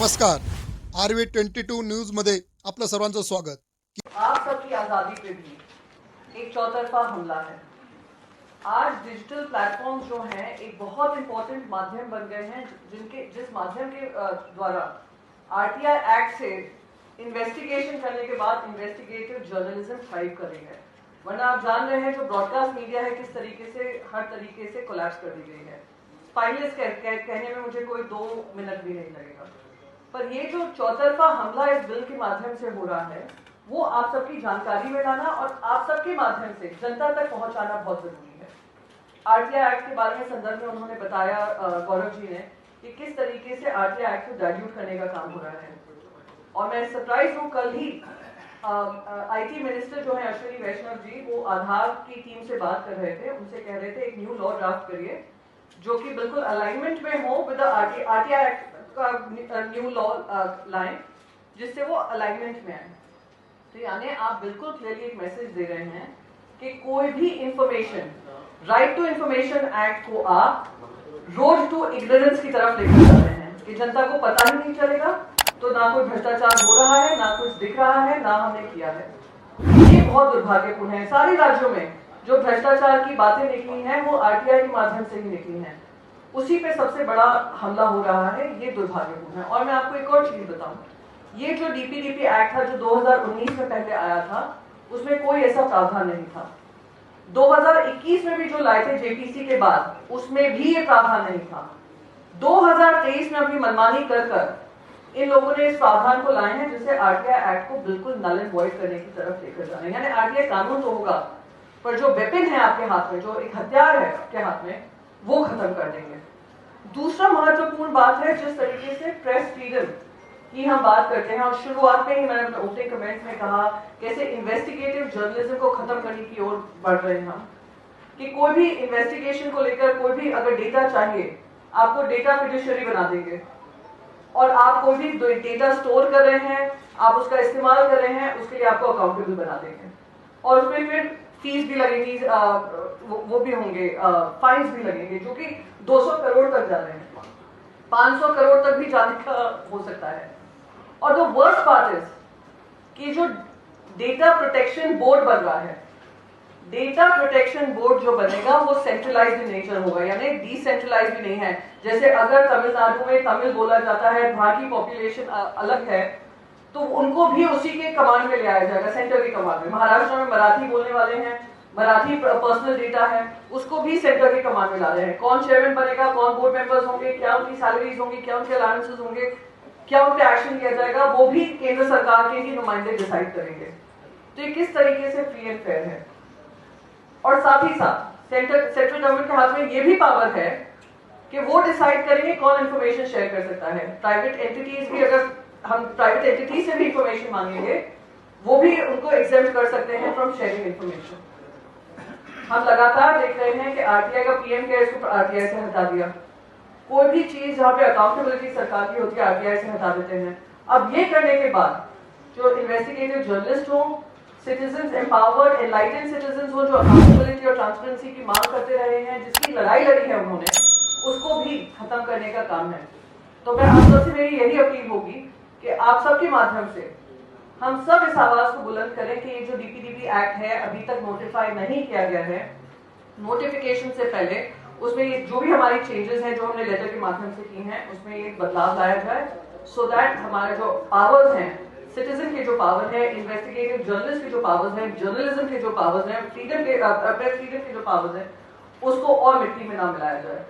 नमस्कार, RV22 न्यूजमध्ये आपलं सर्वांचं स्वागत. आप सबकी आज़ादी पे भी एक चौतरफा हमला है। आज डिजिटल प्लेटफॉर्म्स जो हैं एक बहुत इंपॉर्टेंट माध्यम बन गए हैं जिस माध्यम के द्वारा आरटीआई एक्ट से इन्वेस्टिगेशन करने के बाद इन्वेस्टिगेटिव जर्नलिज्म थ्राइव करेंगे। वरना आप जान रहे हैं जो ब्रॉडकास्ट मीडिया है किस तरीके से हर तरीके से कोलैप्स कर दी गई है। स्पाइनलेस कहने में मुझे कोई 2 मिनट भी नहीं लगेगा। पर ये जो चौतरफा हमला इस बिल के माध्यम से हो रहा है वो आप सबकी जानकारी में लाना और आप सबके माध्यम से जनता तक पहुंचाना बहुत जरूरी है। आरटीआई एक्ट के बारे में संदर्भ में उन्होंने बताया गौरव जी ने कि किस तरीके से आरटीआई एक्ट को डाइल्यूट करने का काम हो रहा है। और मैं सरप्राइज हूँ, कल ही आईटी मिनिस्टर जो है अश्विनी वैष्णव जी वो आधार की टीम से बात कर रहे थे, उनसे कह रहे थे एक न्यू लॉ ड्राफ्ट करिए जो कि बिल्कुल अलाइनमेंट में हो विद आरटीआई एक्ट का न्यू लॉ लाएं जिससे वो अलाइनमेंट में आए। तो यानी आप बिल्कुल क्लियरली एक मैसेज दे रहे हैं कि कोई भी information right to information act को आप रोड टू इग्नोरेंस की तरफ लेकर जा रहे हैं कि जनता को पता ही नहीं चलेगा, तो ना कोई भ्रष्टाचार हो रहा है, ना कुछ दिख रहा है, ना हमने किया है। ये बहुत दुर्भाग्यपूर्ण है। सारे राज्यों में जो भ्रष्टाचार की बातें निकली हैं वो आरटीआई के माध्यम से ही निकली हैं, उसी पे सबसे बड़ा हमला हो रहा है। ये दुर्भाग्यपूर्ण है। और मैं आपको एक और चीज बताऊं, ये जो डीपीडीपी एक्ट था जो 2019 में पहले आया था उसमें कोई ऐसा प्रावधान नहीं था। 2021 में भी जो लाए थे जेपीसी के बाद उसमें भी ये प्रावधान नहीं था। 2023 में अपनी मनमानी कर इन लोगों ने इस प्रावधान को लाए हैं जिससे आरटीआई एक्ट को बिल्कुल नल एंड वॉइड करने की तरफ लेकर जा रहे हैं। यानी आरटीआई कानून तो होगा पर जो वेपन है आपके हाथ में, जो एक हथियार है आपके हाथ में, वो खत्म कर देंगे। दूसरा महत्वपूर्ण बात है जिस तरीके से प्रेस फ्रीडम की हम बात करते हैं, और शुरुआत में ही मैंने अपने ओपनिंग कमेंट्स में कहा कैसे इन्वेस्टिगेटिव जर्नलिज्म को खत्म करने की ओर बढ़ रहे हैं हम, कि कोई भी इन्वेस्टिगेशन को लेकर कोई भी अगर डेटा चाहिए आपको डेटा फिड्यूशियरी बना देंगे, और आप कोई भी डेटा स्टोर कर रहे हैं, आप उसका इस्तेमाल कर रहे हैं, उसके लिए आपको अकाउंटेबल बना देंगे। और उसमें फिर फीस भी लगेगी, वो भी होंगे, फाइन्स भी लगेंगे जो कि 200 करोड़ तक जा रहे हैं, 500 करोड़ तक भी जाने का हो सकता है। और द वर्स्ट पार्ट इज कि जो डेटा प्रोटेक्शन बोर्ड बन रहा है, डेटा प्रोटेक्शन बोर्ड जो बनेगा वो सेंट्रलाइज्ड इन नेचर होगा, यानी डिसेंट्रलाइज्ड भी नहीं है। जैसे अगर तमिलनाडु में तमिल बोला जाता है, वहां की पॉपुलेशन अलग है, तो उनको भी उसी के कमांड में ले आया जाएगा, सेंटर के कमांड में। महाराष्ट्र में मराठी बोलने वाले हैं, मराठी पर्सनल डेटा है, उसको भी सेंटर के कमांड में ला रहे हैं। कौन चेयरमैन बनेगा, कौन बोर्ड मेंबर्स होंगे, क्या उनकी सैलरीज होंगी, क्या उनके अलाउंसेस होंगे, क्या उन पे एक्शन किया जाएगा, वो भी केंद्र सरकार के ही नुमाइंदे डिसाइड करेंगे। तो ये किस तरीके से फ्री एंड फेयर है। और साथ ही साथ सेंट्रल गवर्नमेंट के हाथ में ये भी पावर है कि वो डिसाइड करेंगे कौन इंफॉर्मेशन शेयर कर सकता है। प्राइवेट एंटिटीज भी, अगर हम प्राइवेट एंटिटी से भी इंफॉर्मेशन मांगेंगे वो भी उनको एग्जेम्प्ट कर सकते हैं फ्रॉम शेयरिंग इंफॉर्मेशन। हम लगातार देख रहे हैं कि आरटीआई का पीएम केयर्स को आरटीआई से हटा दिया। कोई भी चीज जहां पे अकाउंटेबिलिटी सरकार की होती है आरटीआई से हटा देते हैं। अब ये करने के बाद जो इन्वेस्टिगेटिव जर्नलिस्ट हो, सिटीजंस एम्पावर्ड एनलाइटेंड सिटीजंस हो, जो अकाउंटेबिलिटी और ट्रांसपेरेंसी की मांग करते रहे हैं, जिसकी लड़ाई लड़ी है उन्होंने, उसको भी खत्म करने का काम है। तो मैं आप सबसे मेरी यही अपील होगी कि आप सबके माध्यम से हम सब इस आवाज को बुलंद करें कि ये जो डीपीडीपी एक्ट है अभी तक नोटिफाई नहीं किया गया है, नोटिफिकेशन से पहले उसमें ये जो भी हमारी चेंजेस हैं जो हमने लेटर के माध्यम से की हैं उसमें ये बदलाव लाया जाए, सो दैट हमारे जो पावर्स हैं, सिटीजन के जो पावर है, इन्वेस्टिगेटिव जर्नलिस्ट के जो पावर्स हैं, जर्नलिज्म के जो पावर्स हैं, फ्रीडम के प्रेस फ्रीडम के जो पावर्स हैं, उसको और मिट्टी में ना मिलाया जाए।